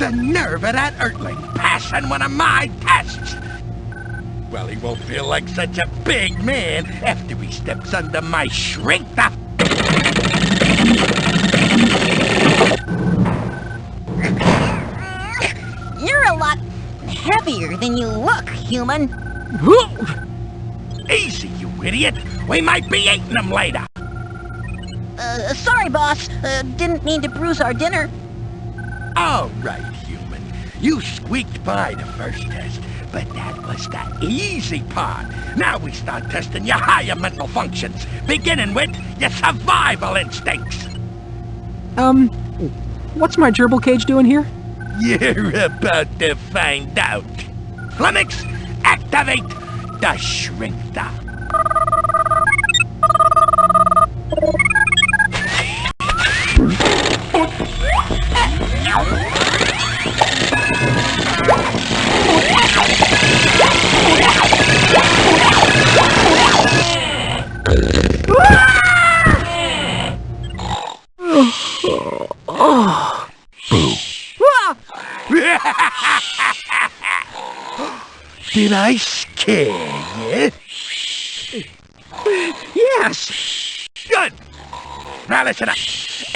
The nerve of that Earthling passing one of my tests! Well, he won't feel like such a big man after he steps under my shrink. You're a lot heavier than you look, human. Easy, you idiot! We might be eating them later! Sorry, boss. Didn't mean to bruise our dinner. All right, human. You squeaked by the first test, but that was the easy part. Now we start testing your higher mental functions, beginning with your survival instincts. What's my gerbil cage doing here? You're about to find out. Flummox, activate the shrinkter. Did I scare you? Yes! Good! Now listen up.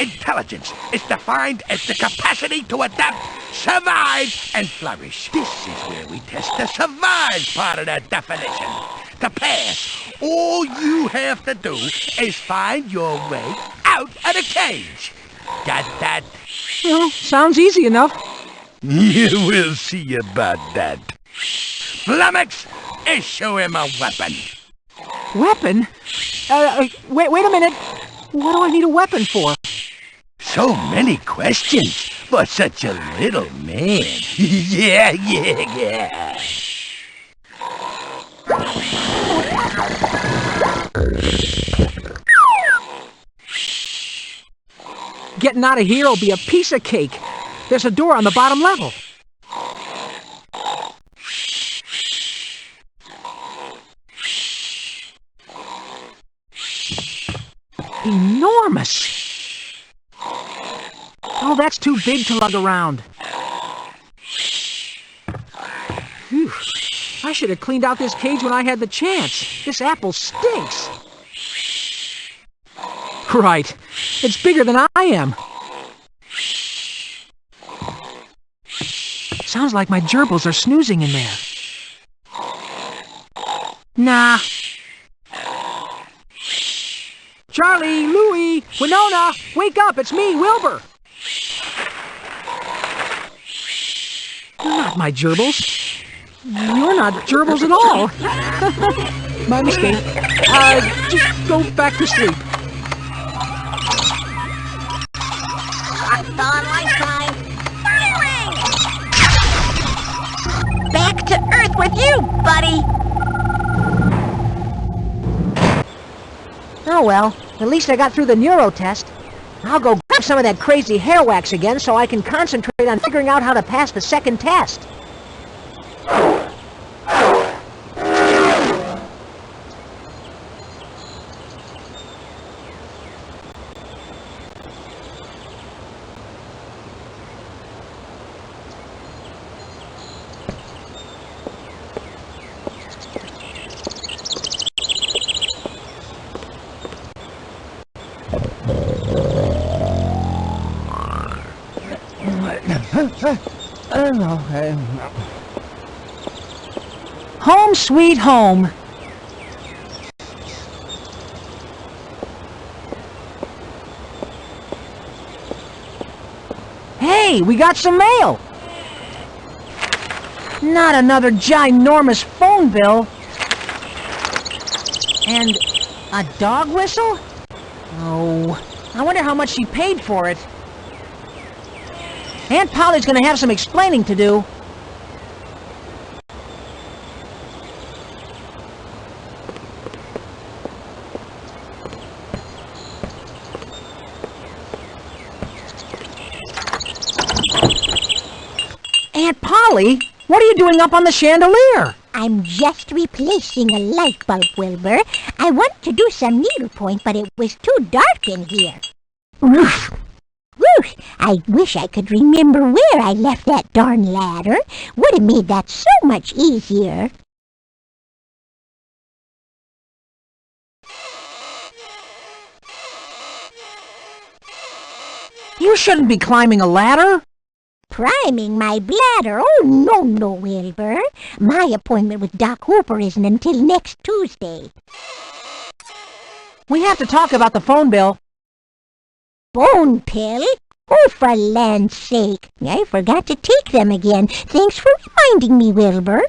Intelligence is defined as the capacity to adapt, survive, and flourish. This is where we test the survive part of that definition. To pass, all you have to do is find your way out of the cage. Got that? Well, sounds easy enough. You will see about that. Flummox, issue him a weapon. Weapon? Wait a minute. What do I need a weapon for? So many questions for such a little man. Yeah. Getting out of here will be a piece of cake. There's a door on the bottom level. Enormous! Oh, that's too big to lug around. Phew. I should have cleaned out this cage when I had the chance. This apple stinks. Right. It's bigger than I am. Sounds like my gerbils are snoozing in there. Nah. Charlie, Louie, Winona, wake up, it's me, Wilbur. You're not my gerbils. You're not gerbils at all. My mistake. Just go back to sleep. Locked on lifetime. Firing! Back to Earth with you, buddy. Oh well, at least I got through the neuro test. I'll go grab some of that crazy hair wax again so I can concentrate on figuring out how to pass the second test. Home sweet home. Hey, we got some mail. Not another ginormous phone bill. And a dog whistle? Oh, I wonder how much she paid for it. Aunt Polly's gonna have some explaining to do. Aunt Polly, what are you doing up on the chandelier? I'm just replacing a light bulb, Wilbur. I want to do some needlepoint, but it was too dark in here. Oof. Whew! I wish I could remember where I left that darn ladder. Would have made that so much easier. You shouldn't be climbing a ladder. Priming my bladder? Oh, no, Wilbur. My appointment with Doc Hooper isn't until next Tuesday. We have to talk about the phone bill. Bone pill? Oh, for land's sake. I forgot to take them again. Thanks for reminding me, Wilbur.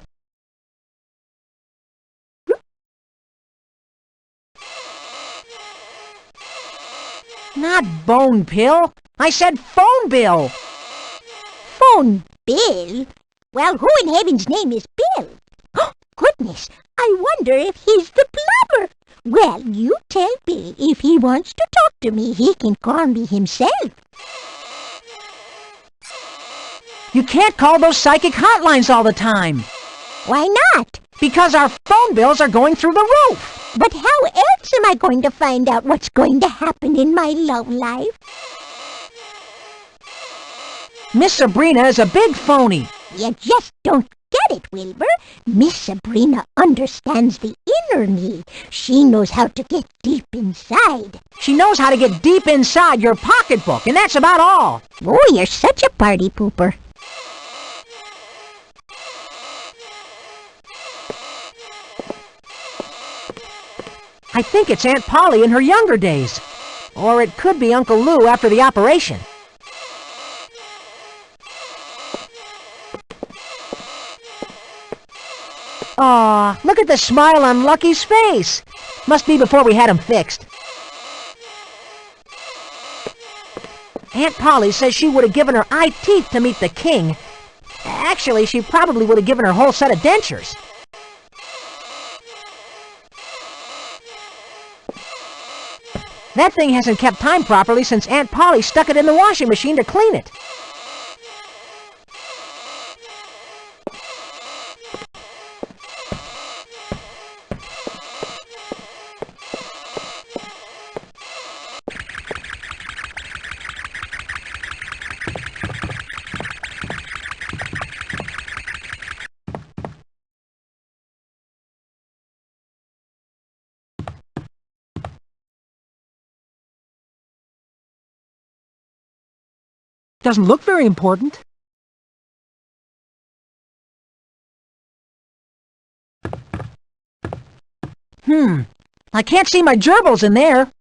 Not bone pill. I said phone bill. Phone bill? Well, who in heaven's name is Bill? Oh, goodness, I wonder if he's the plumber. Well, you tell Bill if he wants to talk to me, he can call me himself. You can't call those psychic hotlines all the time. Why not? Because our phone bills are going through the roof. But how else am I going to find out what's going to happen in my love life? Miss Sabrina is a big phony. You just don't get it, Wilbur. Miss Sabrina understands the inner me. She knows how to get deep inside. She knows how to get deep inside your pocketbook, and that's about all. Oh, you're such a party pooper. I think it's Aunt Polly in her younger days. Or it could be Uncle Lou after the operation. Aw, look at the smile on Lucky's face. Must be before we had him fixed. Aunt Polly says she would have given her eye teeth to meet the king. Actually, she probably would have given her whole set of dentures. That thing hasn't kept time properly since Aunt Polly stuck it in the washing machine to clean it. Doesn't look very important. I can't see my gerbils in there.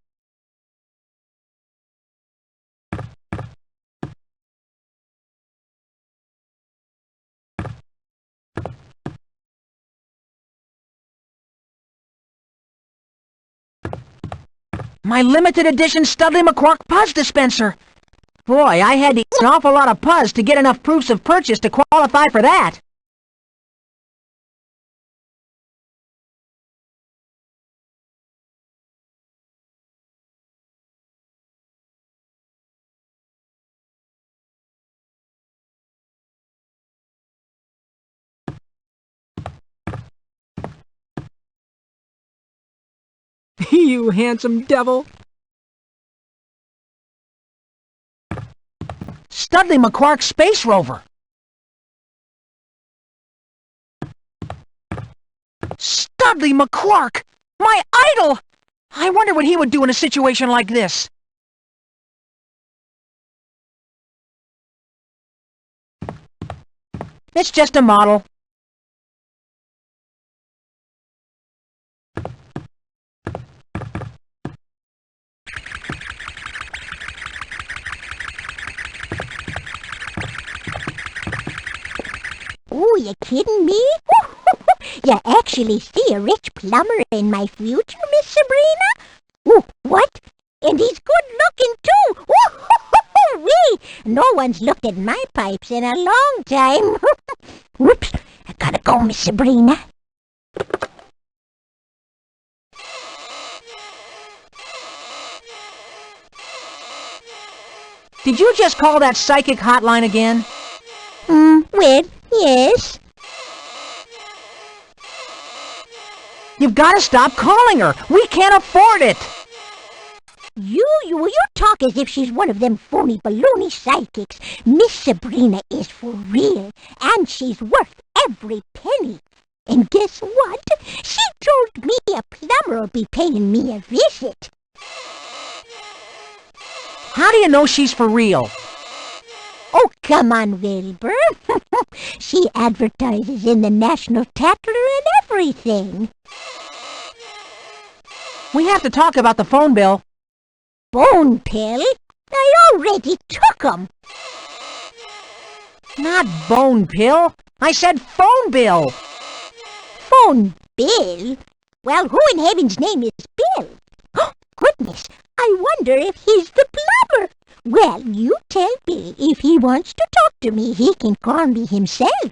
My limited edition Studley McQuark Puzz dispenser. Boy, I had to eat an awful lot of puzz to get enough proofs of purchase to qualify for that. You handsome devil. Studley McQuark Space Rover. Studley McQuark! My idol! I wonder what he would do in a situation like this. It's just a model. Oh, you kidding me? You actually see a rich plumber in my future, Miss Sabrina? Oh, what? And he's good-looking, too! Wee! No one's looked at my pipes in a long time. Whoops! I gotta go, Miss Sabrina. Did you just call that psychic hotline again? Well, yes. You've got to stop calling her. We can't afford it. You talk as if she's one of them phony baloney psychics. Miss Sabrina is for real, and she's worth every penny. And guess what? She told me a plumber will be paying me a visit. How do you know she's for real? Oh, come on, Wilbur. She advertises in the National Tattler and everything. We have to talk about the phone bill. Bone pill? I already took 'em. Not bone pill. I said phone bill. Phone bill? Well, who in heaven's name is Bill? Oh, goodness, I wonder if he's the plumber. Well, you tell Bill if he wants to talk to me, he can call me himself.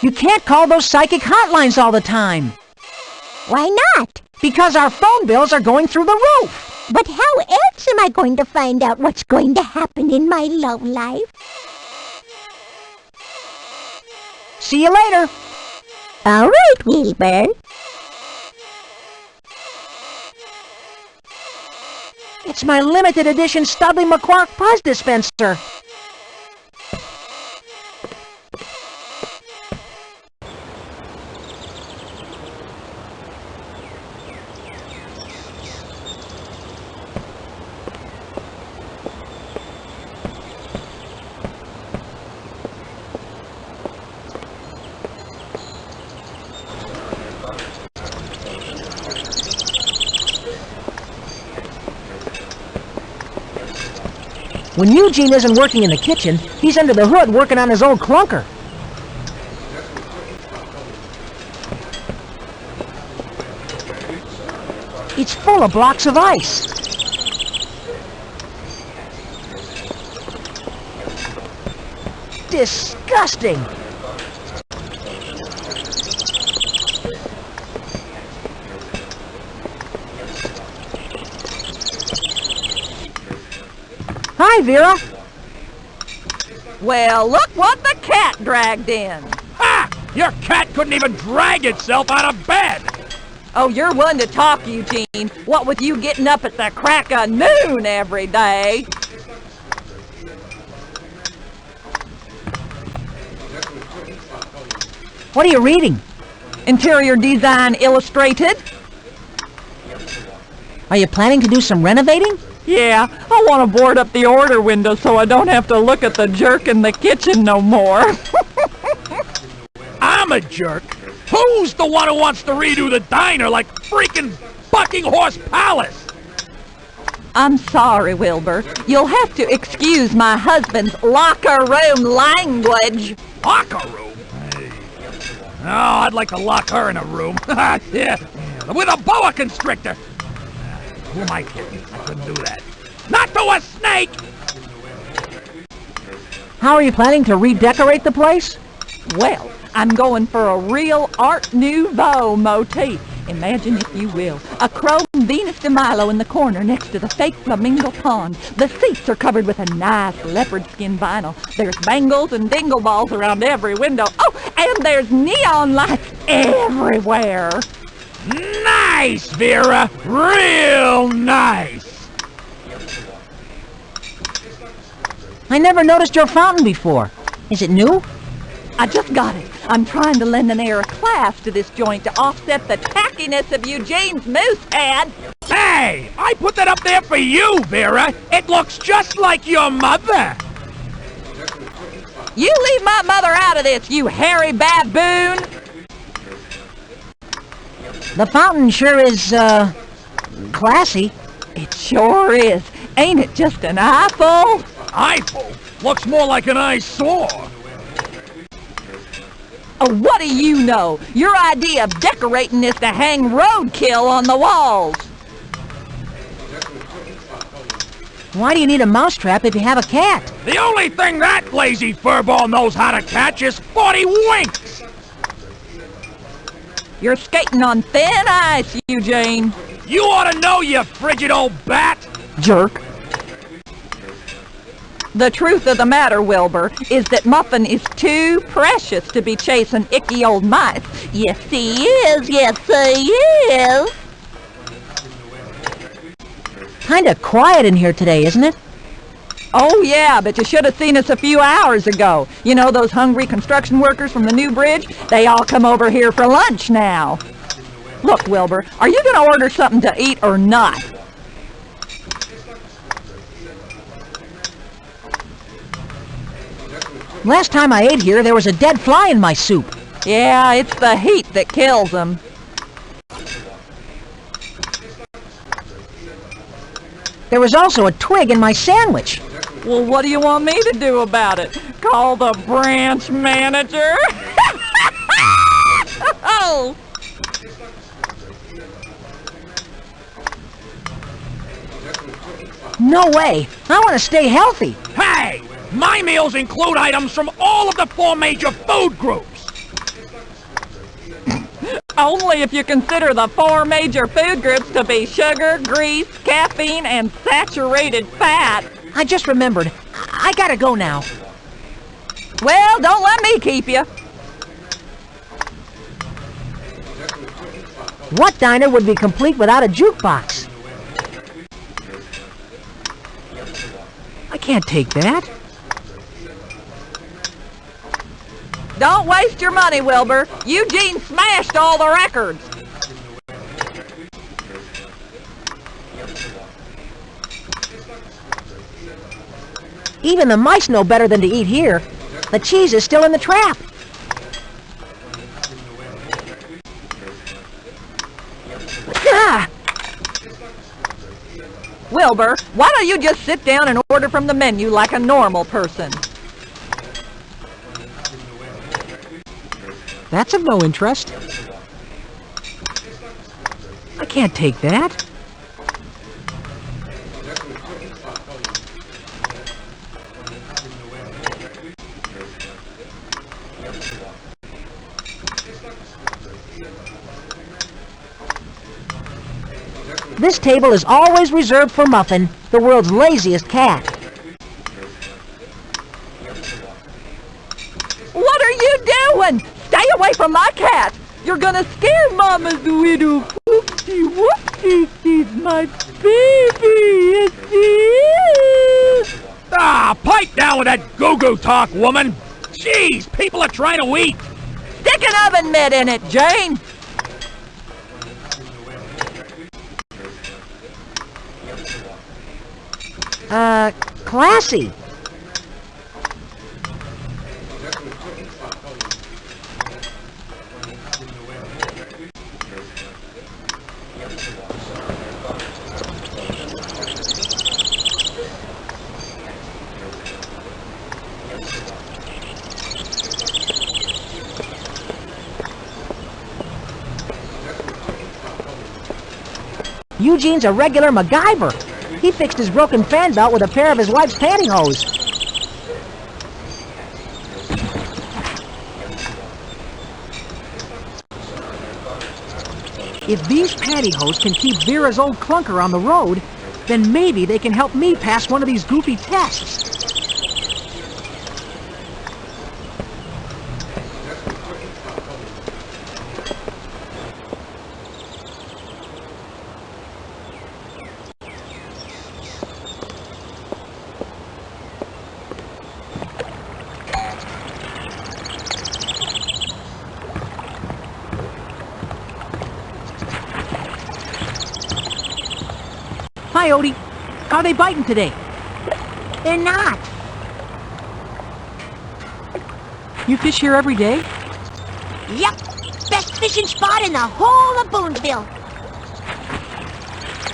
You can't call those psychic hotlines all the time. Why not? Because our phone bills are going through the roof. But how else am I going to find out what's going to happen in my love life? See you later. All right, Wilbur. It's my limited edition Studley McQuark Puzz dispenser. When Eugene isn't working in the kitchen, he's under the hood working on his old clunker. It's full of blocks of ice. Disgusting! Hi, Vera. Well, look what the cat dragged in. Ha! Your cat couldn't even drag itself out of bed! Oh, you're one to talk, Eugene. What with you getting up at the crack of noon every day? What are you reading? Interior Design Illustrated? Are you planning to do some renovating? Yeah, I want to board up the order window so I don't have to look at the jerk in the kitchen no more. I'm a jerk. Who's the one who wants to redo the diner like freaking Buckinghorse Palace? I'm sorry, Wilbur. You'll have to excuse my husband's locker room language. Locker room? Hey. Oh, I'd like to lock her in a room. Yeah, with a boa constrictor. Who am I kidding? I couldn't do that. Not to a snake! How are you planning to redecorate the place? Well, I'm going for a real Art Nouveau motif. Imagine, if you will, a chrome Venus de Milo in the corner next to the fake flamingo pond. The seats are covered with a nice leopard skin vinyl. There's bangles and dingle balls around every window. Oh, and there's neon lights everywhere. Nice, Vera! Real nice! I never noticed your fountain before. Is it new? I just got it. I'm trying to lend an air of class to this joint to offset the tackiness of Eugene's moose head. Hey! I put that up there for you, Vera! It looks just like your mother! You leave my mother out of this, you hairy baboon! The fountain sure is, classy. It sure is. Ain't it just an eyeful? Eyeful? Looks more like an eyesore. Oh, what do you know? Your idea of decorating is to hang roadkill on the walls. Why do you need a mousetrap if you have a cat? The only thing that lazy furball knows how to catch is 40 winks! You're skating on thin ice, Eugene. You ought to know, you frigid old bat! Jerk. The truth of the matter, Wilbur, is that Muffin is too precious to be chasing icky old mice. Yes, he is. Yes, he is. Kinda quiet in here today, isn't it? Oh, yeah, but you should have seen us a few hours ago. You know those hungry construction workers from the new bridge? They all come over here for lunch now. Look, Wilbur, are you going to order something to eat or not? Last time I ate here, there was a dead fly in my soup. Yeah, it's the heat that kills them. There was also a twig in my sandwich. Well, what do you want me to do about it? Call the branch manager? Oh! No way. I want to stay healthy. Hey! My meals include items from all of the 4 major food groups. Only if you consider the 4 major food groups to be sugar, grease, caffeine, and saturated fat. I just remembered. I gotta go now. Well, don't let me keep you. What diner would be complete without a jukebox? I can't take that. Don't waste your money, Wilbur. Eugene smashed all the records. Even the mice know better than to eat here. The cheese is still in the trap. Ah! Wilbur, why don't you just sit down and order from the menu like a normal person? That's of no interest. I can't take that. This table is always reserved for Muffin, the world's laziest cat. What are you doing? Stay away from my cat. You're gonna scare Mama's widow. Whoopsie whoopsie, she's my baby. Yes, she is. Ah, pipe down with that goo-goo talk, woman. Jeez, people are trying to eat. Stick an oven mitt in it, Jane. Classy. Eugene's a regular MacGyver. He fixed his broken fan belt with a pair of his wife's pantyhose. If these pantyhose can keep Vera's old clunker on the road, then maybe they can help me pass one of these goofy tests. Hi, Odie. How are they biting today? They're not. You fish here every day? Yep. Best fishing spot in the whole of Boonsville.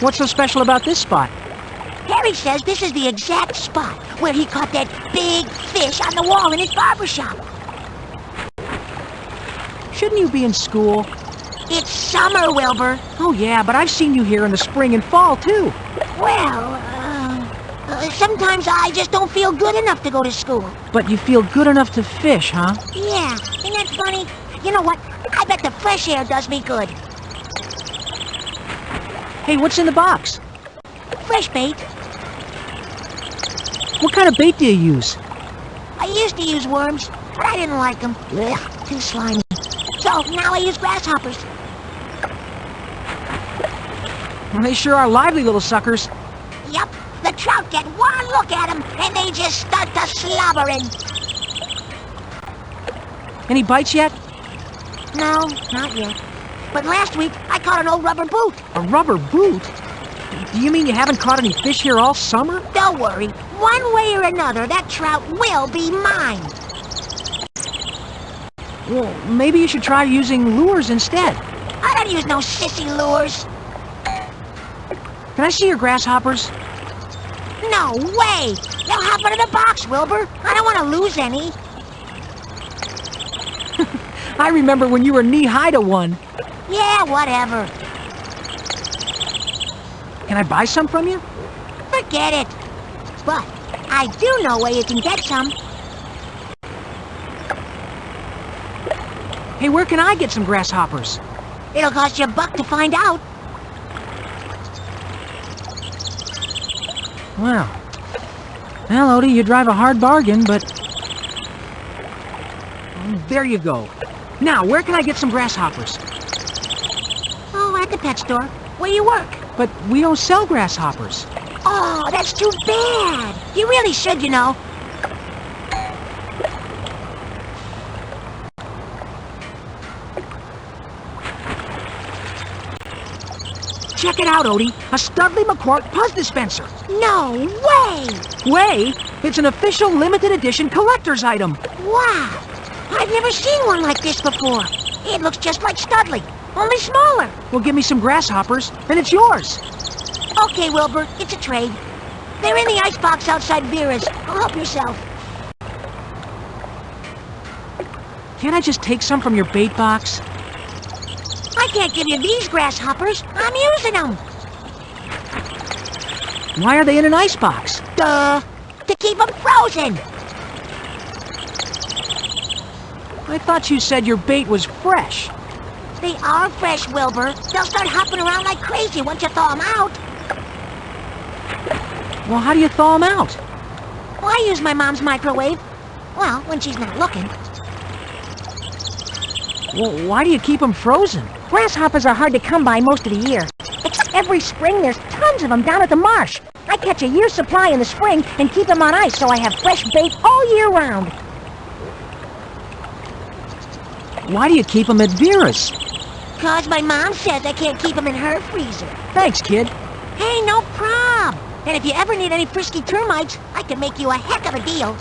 What's so special about this spot? Harry says this is the exact spot where he caught that big fish on the wall in his barber shop. Shouldn't you be in school? It's summer, Wilbur. Oh, yeah, but I've seen you here in the spring and fall, too. Well, sometimes I just don't feel good enough to go to school. But you feel good enough to fish, huh? Yeah, isn't that funny? You know what? I bet the fresh air does me good. Hey, what's in the box? Fresh bait. What kind of bait do you use? I used to use worms, but I didn't like them. Ugh, too slimy. So now I use grasshoppers. Well, they sure are lively little suckers. look at them, and they just start to slobbering. Any bites yet? No, not yet. But last week, I caught an old rubber boot. A rubber boot? Do you mean you haven't caught any fish here all summer? Don't worry. One way or another, that trout will be mine. Well, maybe you should try using lures instead. I don't use no sissy lures. Can I see your grasshoppers? No way! They'll hop into the box, Wilbur. I don't want to lose any. I remember when you were knee-high to one. Yeah, whatever. Can I buy some from you? Forget it. But I do know where you can get some. Hey, where can I get some grasshoppers? It'll cost you $1 to find out. Well, Odie, you drive a hard bargain, but... There you go. Now, where can I get some grasshoppers? Oh, at the pet store. Where you work. But we don't sell grasshoppers. Oh, that's too bad. You really should, you know. Check it out, Odie. A Studley McQuark Puzz dispenser. No way! Way? It's an official limited edition collector's item. Wow! I've never seen one like this before. It looks just like Studley, only smaller. Well, give me some grasshoppers, and it's yours. Okay, Wilbur, it's a trade. They're in the icebox outside Vera's. I'll help yourself. Can't I just take some from your bait box? I can't give you these grasshoppers. I'm using them. Why are they in an icebox? Duh. To keep them frozen. I thought you said your bait was fresh. They are fresh, Wilbur. They'll start hopping around like crazy once you thaw them out. Well, how do you thaw them out? Well, I use my mom's microwave. Well, when she's not looking. Well, why do you keep them frozen? Grasshoppers are hard to come by most of the year. Except every spring there's tons of them down at the marsh. I catch a year's supply in the spring and keep them on ice so I have fresh bait all year round. Why do you keep them at Vera's? 'Cause my mom says I can't keep them in her freezer. Thanks, kid. Hey, no prob. And if you ever need any frisky termites, I can make you a heck of a deal.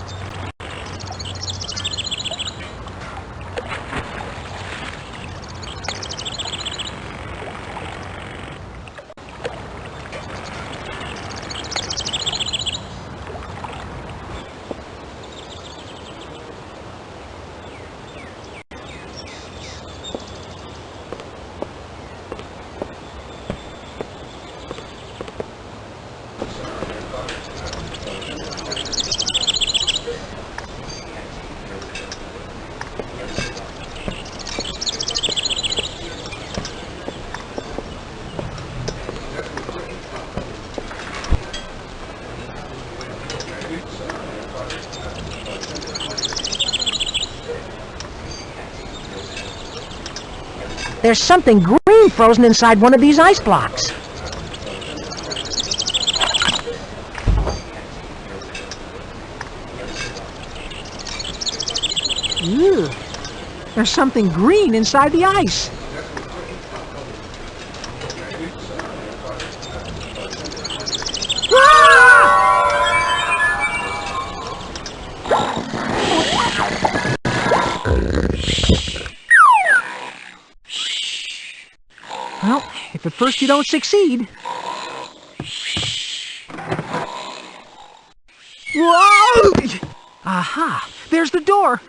There's something green frozen inside one of these ice blocks. Ew. There's something green inside the ice. Well, if at first you don't succeed... Whoa! Aha! There's the door!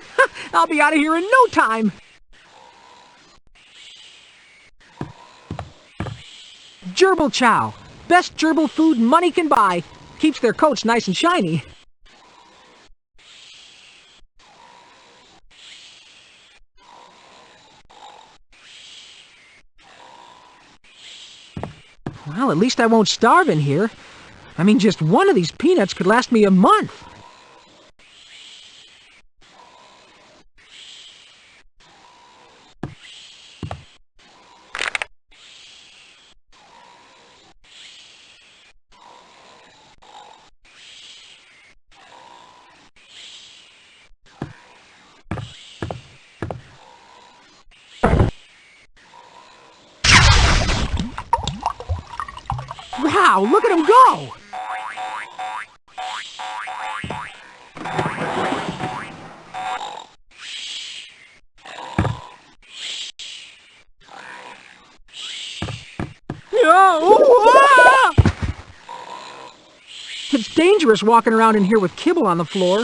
I'll be out of here in no time! Gerbil chow. Best gerbil food money can buy. Keeps their coats nice and shiny. Well, at least I won't starve in here. I mean, just one of these peanuts could last me a month. Wow, look at him go! Ah! It's dangerous walking around in here with kibble on the floor.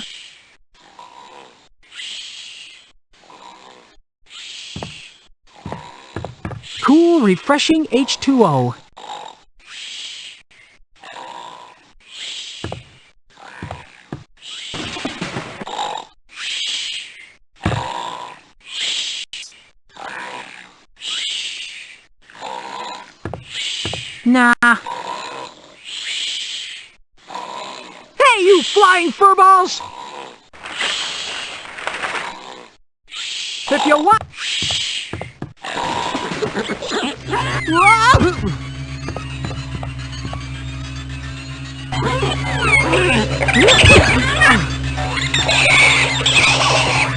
Cool, refreshing H2O. Nah. Hey, you flying furballs! If you want...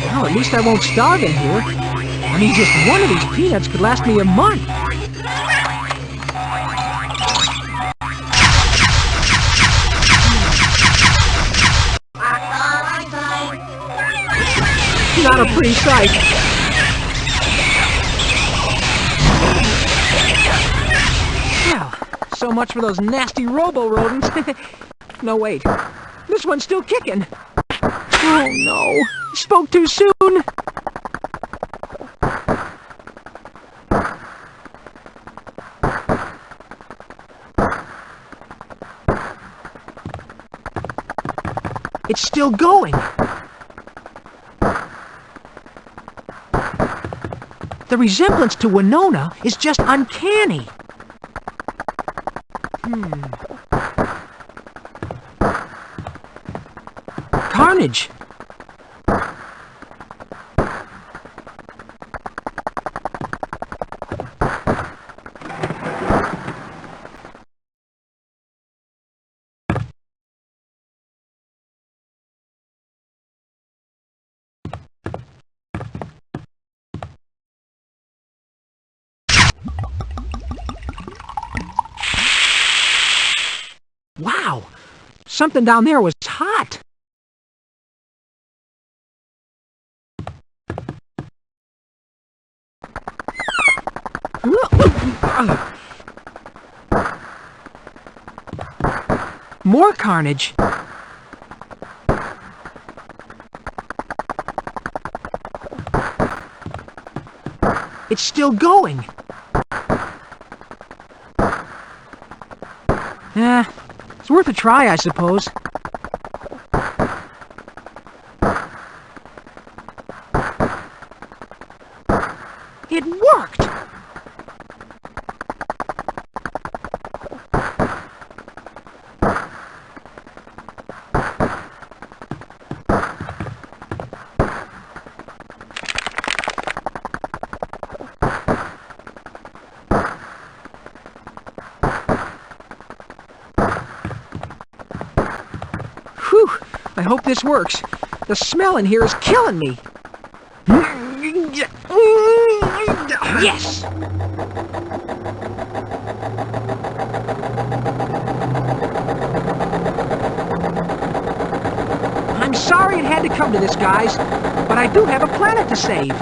Well, at least I won't starve in here. I mean, just one of these peanuts could last me a month. Not a pretty sight. Well, so much for those nasty robo-rodents. No, wait. This one's still kicking. Oh, no. Spoke too soon. It's still going. The resemblance to Winona is just uncanny. Carnage. Wow, something down there was hot. More carnage. It's still going. It's worth a try, I suppose. It worked! Whew! I hope this works. The smell in here is killing me. Yes! I'm sorry it had to come to this, guys, but I do have a planet to save.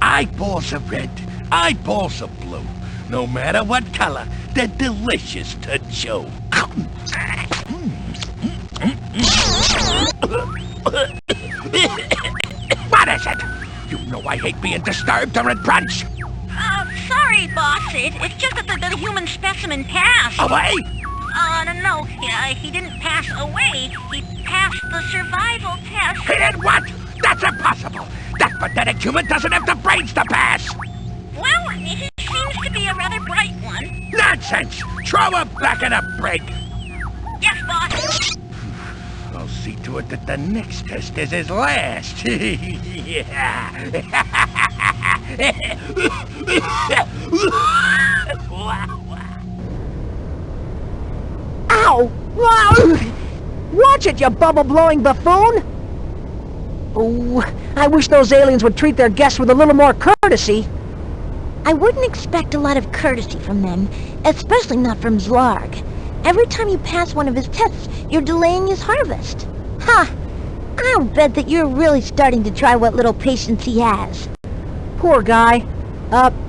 Eyeballs of red, eyeballs of blue. No matter what color, they're delicious to chew. What is it? You know I hate being disturbed during brunch. Sorry, boss. It's just that the human specimen passed. Away? No. He didn't pass away. He passed the survival test. He did what? That's impossible. That pathetic human doesn't have the brains to pass. Well, he seems to be a rather bright one. Nonsense! Throw him back in a brig. Yes, boss. I'll see to it that the next test is his last. Ow! Watch it, you bubble-blowing buffoon! Oh, I wish those aliens would treat their guests with a little more courtesy. I wouldn't expect a lot of courtesy from them, especially not from Zlarg. Every time you pass one of his tests, you're delaying his harvest. Ha! I'll bet that you're really starting to try what little patience he has. Poor guy.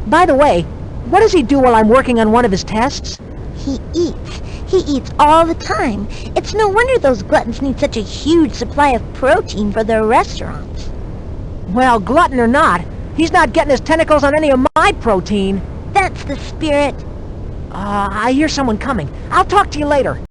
By the way, what does he do while I'm working on one of his tests? He eats. He eats all the time. It's no wonder those gluttons need such a huge supply of protein for their restaurants. Well, glutton or not, he's not getting his tentacles on any of my protein. That's the spirit. I hear someone coming. I'll talk to you later.